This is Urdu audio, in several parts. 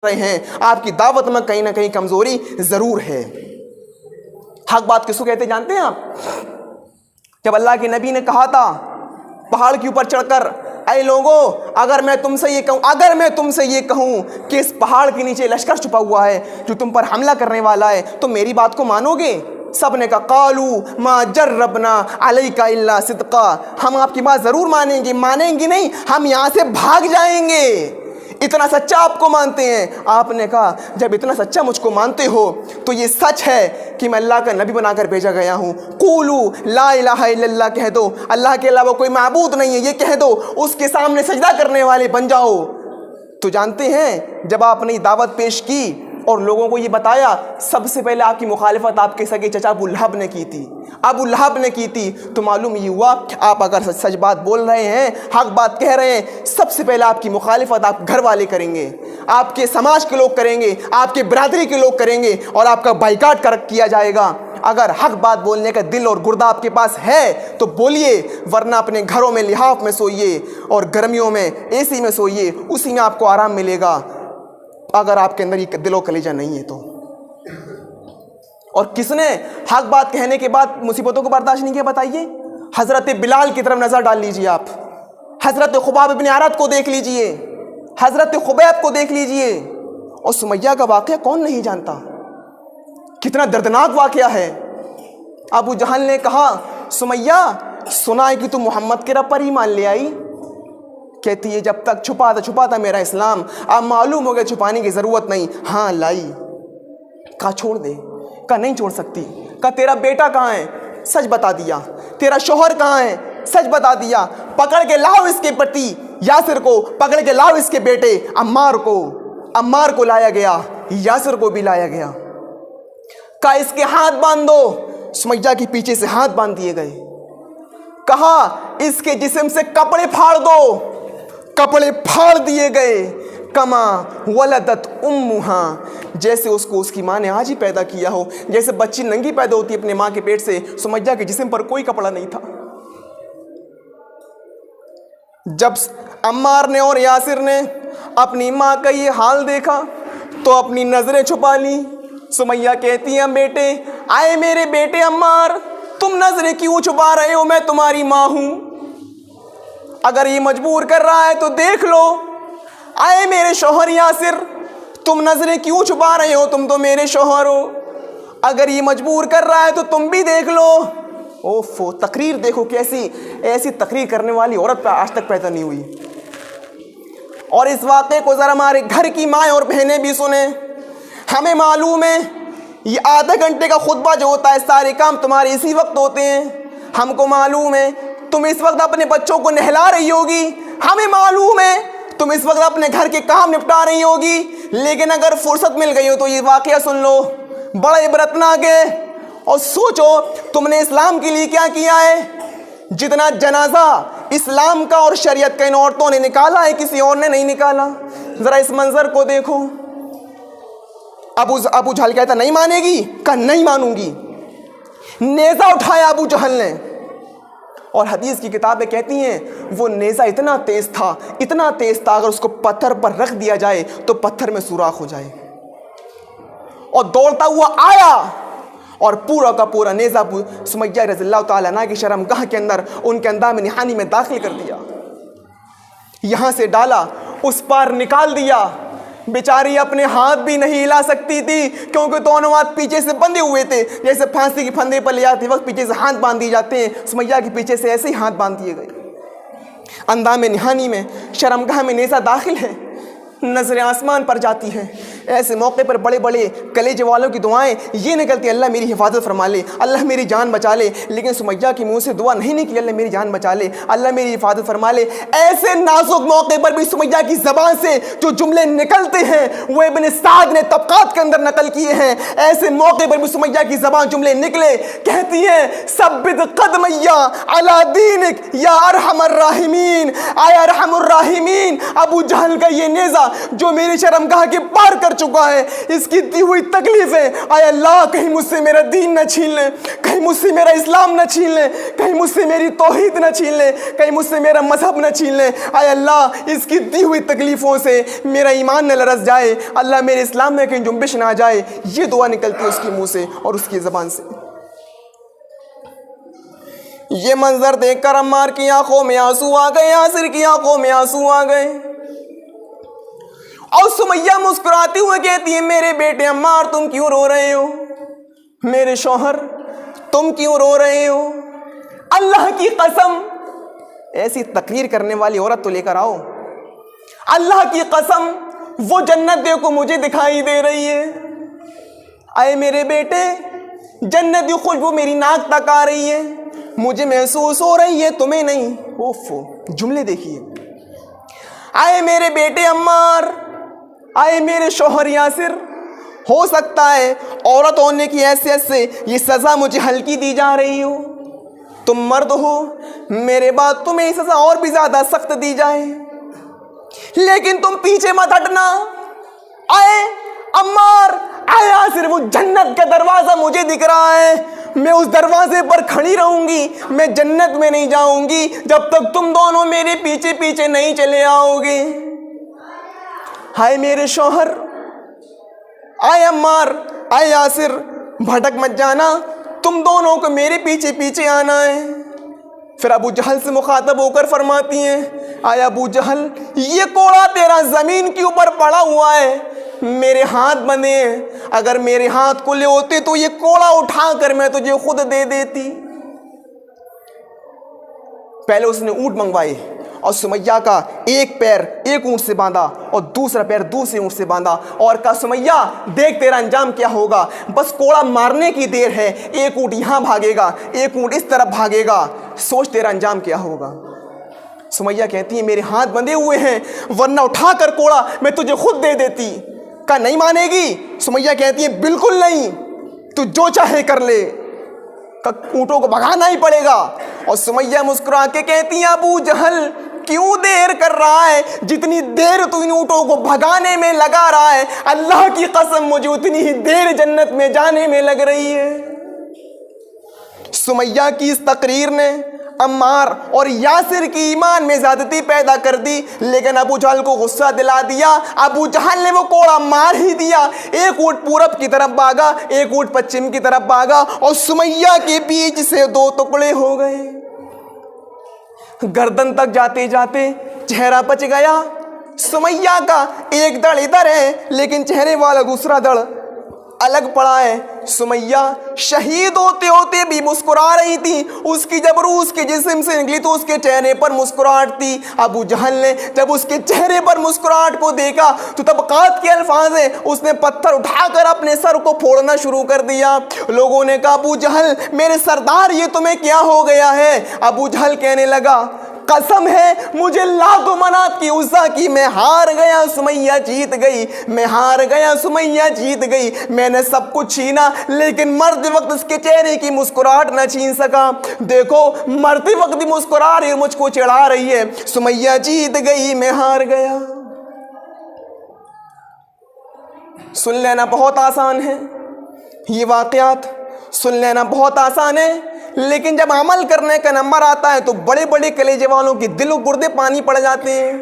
رہے ہیں، آپ کی دعوت میں کہیں نہ کہیں کمزوری ضرور ہے۔ حق بات کس کو کہتے جانتے ہیں آپ؟ جب اللہ کے نبی نے کہا تھا پہاڑ کے اوپر چڑھ کر، اے لوگوں اگر میں تم سے یہ کہوں کہ اس پہاڑ کے نیچے لشکر چھپا ہوا ہے جو تم پر حملہ کرنے والا ہے، تو میری بات کو مانو گے؟ سب نے کہا قالوا ما جربنا علیک الا صدقا، ہم آپ کی بات ضرور مانیں گے نہیں، ہم یہاں سے بھاگ جائیں گے، اتنا سچا آپ کو مانتے ہیں۔ آپ نے کہا جب اتنا سچا مجھ کو مانتے ہو تو یہ سچ ہے کہ میں اللہ کا نبی بنا کر بھیجا گیا ہوں، قولوا لا الہ الا اللہ کہہ دو، اللہ کے علاوہ کوئی معبود نہیں ہے یہ کہہ دو، اس کے سامنے سجدہ کرنے والے بن جاؤ۔ تو جانتے ہیں جب آپ نے دعوت پیش کی اور لوگوں کو یہ بتایا، سب سے پہلے آپ کی مخالفت آپ کے سگے چچا ابو لہب نے کی تھی، تو معلوم یہ ہوا آپ اگر سچ بات بول رہے ہیں، حق بات کہہ رہے ہیں، سب سے پہلے آپ کی مخالفت آپ گھر والے کریں گے، آپ کے سماج کے لوگ کریں گے، آپ کے برادری کے لوگ کریں گے، اور آپ کا بائیکاٹ کیا جائے گا۔ اگر حق بات بولنے کا دل اور گردہ آپ کے پاس ہے تو بولیے، ورنہ اپنے گھروں میں لحاف میں سوئیے اور گرمیوں میں اے سی میں سوئیے، اسی میں آپ کو آرام ملے گا، اگر آپ کے اندر یہ دل و کلیجہ نہیں ہے تو۔ اور کس نے حق بات کہنے کے بعد مصیبتوں کو برداشت نہیں کیا بتائیے؟ حضرت بلال کی طرف نظر ڈال لیجئے، آپ حضرت خباب ابن عرط کو دیکھ لیجئے، حضرت خبیب کو دیکھ لیجئے، اور سمیہ کا واقعہ کون نہیں جانتا؟ کتنا دردناک واقعہ ہے۔ ابو جہل نے کہا سمیہ سنا ہے کہ تم محمد کے رب پر ایمان لے آئی؟ کہتی ہے جب تک چھپا تھا میرا اسلام، اب معلوم ہو گیا چھپانے کی ضرورت نہیں، ہاں لائی۔ کہا چھوڑ دے، کہا نہیں چھوڑ سکتی۔ کہا تیرا بیٹا کہاں ہے؟ سچ بتا دیا۔ تیرا شوہر کہاں ہے؟ سچ بتا دیا۔ پکڑ کے لاؤ اس کے پتی یاسر کو، پکڑ کے لاؤ اس کے بیٹے عمار کو لایا گیا، یاسر کو بھی لایا گیا۔ کہا اس کے ہاتھ باندھ دو، سمیہ کے پیچھے سے ہاتھ باندھ دیے گئے۔ کہا اس کے جسم سے کپڑے پھاڑ دو، کپڑے پھاڑ دیے گئے۔ کما ولدت امہا، جیسے اس کو اس کی ماں نے آج ہی پیدا کیا ہو، جیسے بچی ننگی پیدا ہوتی ہے اپنے ماں کے پیٹ سے، سمیہ کے جسم پر کوئی کپڑا نہیں تھا۔ جب عمار نے اور یاسر نے اپنی ماں کا یہ حال دیکھا تو اپنی نظریں چھپا لی۔ سمیہ کہتی ہیں بیٹے، آئے میرے بیٹے عمار، تم نظریں کیوں چھپا رہے ہو؟ میں تمہاری ماں ہوں، اگر یہ مجبور کر رہا ہے تو دیکھ لو۔ آئے میرے شوہر یاسر، تم نظریں کیوں چھپا رہے ہو؟ تم تو میرے شوہر ہو، اگر یہ مجبور کر رہا ہے تو تم بھی دیکھ لو۔ اوفو، تقریر دیکھو کیسی، ایسی تقریر کرنے والی عورت پہ آج تک پیدا نہیں ہوئی۔ اور اس واقعے کو ذرا ہمارے گھر کی مائیں اور بہنیں بھی سنیں۔ ہمیں معلوم ہے یہ آدھے گھنٹے کا خطبہ جو ہوتا ہے، سارے کام تمہارے اسی وقت ہوتے ہیں۔ ہم کو معلوم ہے تم اس وقت اپنے بچوں کو نہلا رہی ہوگی، ہمیں معلوم ہے تم اس وقت اپنے گھر کے کام نپٹا رہی ہوگی، لیکن اگر فرصت مل گئی ہو تو یہ واقعہ سن لو، بڑا عبرتناک ہے۔ اور سوچو تم نے اسلام کے لیے کیا کیا ہے۔ جتنا جنازہ اسلام کا اور شریعت کا ان عورتوں نے نکالا ہے، کسی اور نے نہیں نکالا۔ ذرا اس منظر کو دیکھو۔ ابو جہل کہتا نہیں مانے گی؟ کہا نہیں مانوں گی۔ نیزہ اٹھایا ابو جہل نے، اور حدیث کی کتابیں کہتی ہیں وہ نیزہ اتنا تیز تھا اگر اس کو پتھر پر رکھ دیا جائے تو پتھر میں سوراخ ہو جائے، اور دوڑتا ہوا آیا اور پورا کا پورا نیزہ سمیہ رضی اللہ تعالیٰ عنہ کی شرمگاہ کے اندر، ان کے اندام نہانی میں داخل کر دیا، یہاں سے ڈالا، اس پار نکال دیا۔ بیچاری اپنے ہاتھ بھی نہیں ہلا سکتی تھی کیونکہ دونوں ہاتھ پیچھے سے بندھے ہوئے تھے، جیسے پھانسی کے پھندے پر لے جاتے وقت پیچھے سے ہاتھ باندھ دیے جاتے ہیں، سمیہ کے پیچھے سے ایسے ہی ہاتھ باندھ دیے گئے۔ اندام نہانی میں، شرمگاہ میں نیزہ داخل ہے، نظریں آسمان پر جاتی ہیں۔ ایسے موقع پر بڑے بڑے کلیجے والوں کی دعائیں یہ نکلتی ہیں اللہ میری حفاظت فرما لے، اللہ میری جان بچا لے، لیکن سمیہ کے منہ سے دعا نہیں نکلی اللہ میری جان بچا لے، اللہ میری حفاظت فرما لے۔ ایسے نازک موقع پر بھی سمیہ کی زبان سے جو جملے نکلتے ہیں وہ ابن سعد نے طبقات کے اندر نقل کیے ہیں۔ ایسے موقع پر بھی سمیہ کی زبان جملے نکلے، کہتی ہیں ثبت قدمیہ علی دینک یا ارحم الراحمین، اے ارحم الراحمین، ابو جہل کا یہ نیزہ جو میری شرمگاہ کے پار کر چکا ہے, اس کی دی ہوئی تکلیفیں, اے اللہ کہیں مجھ سے میرا دین نہ چھین لے, کہیں مجھ سے میرا اسلام نہ چھین لے, کہیں مجھ سے میری توحید نہ چھین لے, کہیں مجھ سے میرا مذہب نہ چھین لے. اے اللہ اس کی دی ہوئی تکلیفوں سے میرا ایمان نہ لرز جائے, اللہ میرے اسلام میں کہیں جنبش نہ آ جائے. یہ دعا نکلتی ہے اس کے منہ سے اور اس کی زبان سے. یہ منظر دیکھ کر عمار کی آنکھوں میں آنسو آ گئے, یاسر کی آنکھوں میں آنسو آ گئے, اور سمیہ مسکراتی ہوئے کہتی ہے میرے بیٹے عمار تم کیوں رو رہے ہو, میرے شوہر تم کیوں رو رہے ہو؟ اللہ کی قسم ایسی تقریر کرنے والی عورت تو لے کر آؤ, اللہ کی قسم وہ جنت دیکھو مجھے دکھائی دے رہی ہے. اے میرے بیٹے جنت کی خوشبو میری ناک تک آ رہی ہے, مجھے محسوس ہو رہی ہے تمہیں نہیں. اوفو جملے دیکھیے. اے میرے بیٹے عمار, اے میرے شوہر یاسر, ہو سکتا ہے عورت ہونے کی حیثیت سے یہ سزا مجھے ہلکی دی جا رہی ہو, تم مرد ہو, میرے بعد تمہیں یہ سزا اور بھی زیادہ سخت دی جائے, لیکن تم پیچھے مت ہٹنا. اے عمار, اے یاسر, وہ جنت کا دروازہ مجھے دکھ رہا ہے, میں اس دروازے پر کھڑی رہوں گی, میں جنت میں نہیں جاؤں گی جب تک تم دونوں میرے پیچھے پیچھے نہیں چلے آؤ گے. ہائے میرے شوہر, اے عمار, اے یاسر, بھٹک مت جانا, تم دونوں کو میرے پیچھے پیچھے آنا ہے. پھر ابو جہل سے مخاطب ہو کر فرماتی ہیں اے ابو جہل یہ کوڑا تیرا زمین کے اوپر پڑا ہوا ہے, میرے ہاتھ بندھے ہیں, اگر میرے ہاتھ کھلے ہوتے تو یہ کوڑا اٹھا کر میں تجھے خود دے دیتی. پہلے اس نے اونٹ منگوائے اور سمیہ کا ایک پیر ایک اونٹ سے باندھا اور دوسرا پیر دوسرے اونٹ سے باندھا اور کہا سمیہ دیکھ تیرا انجام کیا ہوگا, بس کوڑا مارنے کی دیر ہے, ایک اونٹ یہاں بھاگے گا ایک اونٹ اس طرف بھاگے گا, سوچ تیرا انجام کیا ہوگا. سمیہ کہتی ہے میرے ہاتھ بندھے ہوئے ہیں ورنہ اٹھا کر کوڑا میں تجھے خود دے دیتی. کہا نہیں مانے گی؟ سمیہ کہتی ہے بالکل نہیں, تو جو چاہے کر لے, اونٹوں کو بھگانا ہی پڑے گا. اور سمیہ مسکرا کے کہتی ہیں ابو جہل کیوں دیر کر رہا ہے, جتنی دیر تو ان اونٹوں کو بھگانے میں لگا رہا ہے اللہ کی قسم مجھے اتنی ہی دیر جنت میں جانے میں لگ رہی ہے. سمیہ کی اس تقریر نے عمار اور یاسر کی ایمان میں زیادتی پیدا کر دی, لیکن ابو جہل کو غصہ دلا دیا. ابو جہل نے وہ کوڑا مار ہی دیا, ایک اونٹ پورب کی طرف بھاگا ایک اونٹ پچھم کی طرف بھاگا اور سمیہ کے بیچ سے دو ٹکڑے ہو گئے. گردن تک جاتے جاتے چہرہ بچ گیا. سمیہ کا ایک دڑ ادھر ہے لیکن چہرے والا دوسرا دڑ الگ پڑا ہے. سمیہ شہید ہوتے ہوتے بھی مسکرا رہی تھی, اس کی جب روح اس کے جسم سے نکلی تو اس کے چہرے پر مسکراہٹ تھی. ابو جہل نے جب اس کے چہرے پر مسکراہٹ کو دیکھا تو طبقات کے الفاظ ہیں, اس نے پتھر اٹھا کر اپنے سر کو پھوڑنا شروع کر دیا. لوگوں نے کہا ابو جہل میرے سردار یہ تمہیں کیا ہو گیا ہے؟ ابو جہل کہنے لگا قسم ہے مجھے لات و منات کی عزا کی, میں ہار گیا سمیہ جیت گئی, میں ہار گیا سمیہ جیت گئی, میں نے سب کچھ چھینا لیکن مرتے وقت اس کے چہرے کی مسکراہٹ نہ چھین سکا. دیکھو مرتے وقت بھی مسکرا رہی اور مجھ کو چڑھا رہی ہے, سمیہ جیت گئی میں ہار گیا. سن لینا بہت آسان ہے, یہ واقعات سن لینا بہت آسان ہے, لیکن جب عمل کرنے کا نمبر آتا ہے تو بڑے بڑے کلیجے والوں کے دل و گردے پانی پڑ جاتے ہیں.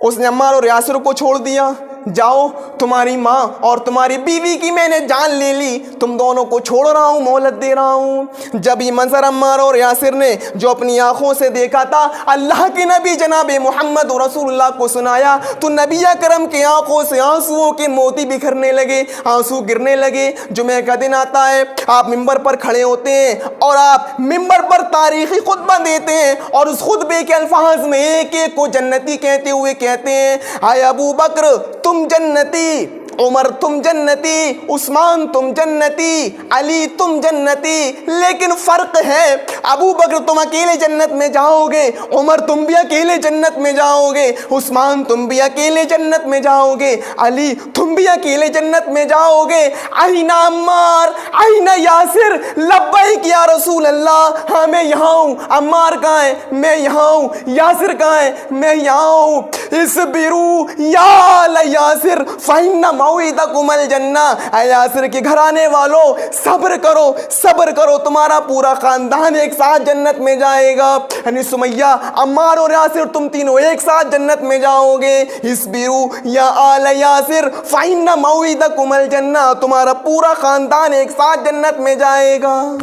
اس نے عمار اور یاسر کو چھوڑ دیا, جاؤ تمہاری ماں اور تمہاری بیوی کی میں نے جان لے لی, تم دونوں کو چھوڑ رہا ہوں, مہلت دے رہا ہوں. جب یہ منظر عمار اور یاسر نے جو اپنی آنکھوں سے دیکھا تھا اللہ کے نبی جناب محمد رسول اللہ کو سنایا تو نبی اکرم کی آنکھوں سے آنسوؤں کے موتی بکھرنے لگے, آنسو گرنے لگے. جمعہ کا دن آتا ہے, آپ ممبر پر کھڑے ہوتے ہیں اور آپ ممبر پر تاریخی خطبہ دیتے ہیں اور اس خطبے کے الفاظ میں ایک ایک کو جنتی کہتے ہوئے کہتے ہیں اے ابو بکر تم جنتی, عمر تم جنتی، عثمان تم جنتی، علی تم جنتی، لیکن فرق ہے ابو بکر تم اکیلے جنت میں جاؤ گے، عمر تم بھی اکیلے جنت میں جاؤ گے، عثمان تم بھی اکیلے جنت میں جاؤ گے، علی تم بھی اکیلے جنت میں جاؤ گے۔ این عمار، این یاسر، لبیک یا رسول اللہ، ہاں میں یہاں ہوں۔ عمار کہاں ہے؟ میں یہاں ہوں۔ یاسر کہاں ہے؟ میں یہاں ہوں۔ اصبروا یا آل یاسر فإن موعدکم الجنہ، اے یاسر کے گھرانے والوں صبر کرو، صبر کرو، تمہارا پورا خاندان ایک ساتھ جنت میں جائے گا۔ یعنی سمیہ، عمار اور یاسر تم تینوں ایک ساتھ جنت میں جاؤ گے۔ اصبروا یا آل یاسر فإن موعدکم الجنہ، تمہارا پورا خاندان ایک ساتھ جنت میں جائے گا۔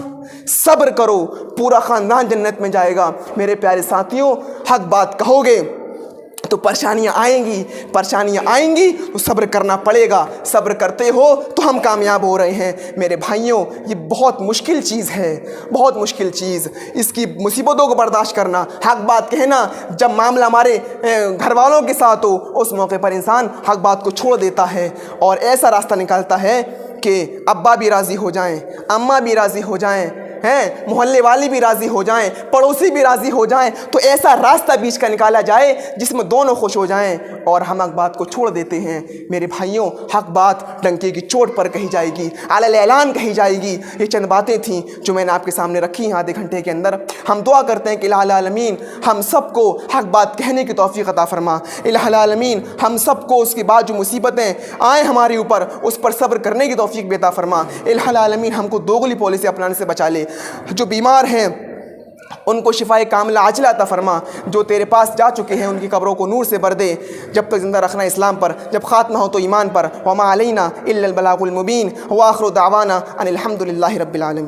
صبر کرو، پورا خاندان جنت میں جائے گا۔ میرے پیارے ساتھیوں، حق بات کہو گے تو پریشانیاں آئیں گی، پریشانیاں آئیں گی تو صبر کرنا پڑے گا۔ صبر کرتے ہو تو ہم کامیاب ہو رہے ہیں۔ میرے بھائیوں، یہ بہت مشکل چیز ہے، بہت مشکل چیز، اس کی مصیبتوں کو برداشت کرنا، حق بات کہنا۔ جب معاملہ ہمارے گھر والوں کے ساتھ ہو، اس موقع پر انسان حق بات کو چھوڑ دیتا ہے اور ایسا راستہ نکالتا ہے کہ ابا بھی راضی ہو جائیں، اماں بھی راضی ہو جائیں، محلے والی بھی راضی ہو جائیں، پڑوسی بھی راضی ہو جائیں، تو ایسا راستہ بیچ کا نکالا جائے جس میں دونوں خوش ہو جائیں، اور ہم حق بات کو چھوڑ دیتے ہیں۔ میرے بھائیوں، حق بات ڈنکے کی چوٹ پر کہی جائے گی، علی الاعلان کہی جائے گی۔ یہ چند باتیں تھیں جو میں نے آپ کے سامنے رکھی ہیں آدھے گھنٹے کے اندر۔ ہم دعا کرتے ہیں کہ الہ العالمین ہم سب کو حق بات کہنے کی توفیق عطا فرما۔ الہ العالمین ہم سب کو اس کے بعد جو مصیبتیں آئیں ہمارے اوپر، اس پر صبر کرنے کی توفیق بھی عطا فرما۔ الہ العالمین ہم کو دوغلی پالیسی اپنانے سے بچا لے۔ جو بیمار ہیں ان کو شفائے کاملہ عاجلہ عطا فرما، جو تیرے پاس جا چکے ہیں ان کی قبروں کو نور سے بھر دے، جب تک زندہ رکھنا اسلام پر، جب خاتمہ ہو تو ایمان پر۔ وما علینا الا البلاغ المبین، وآخر دعوانا ان الحمد للہ رب العالمین۔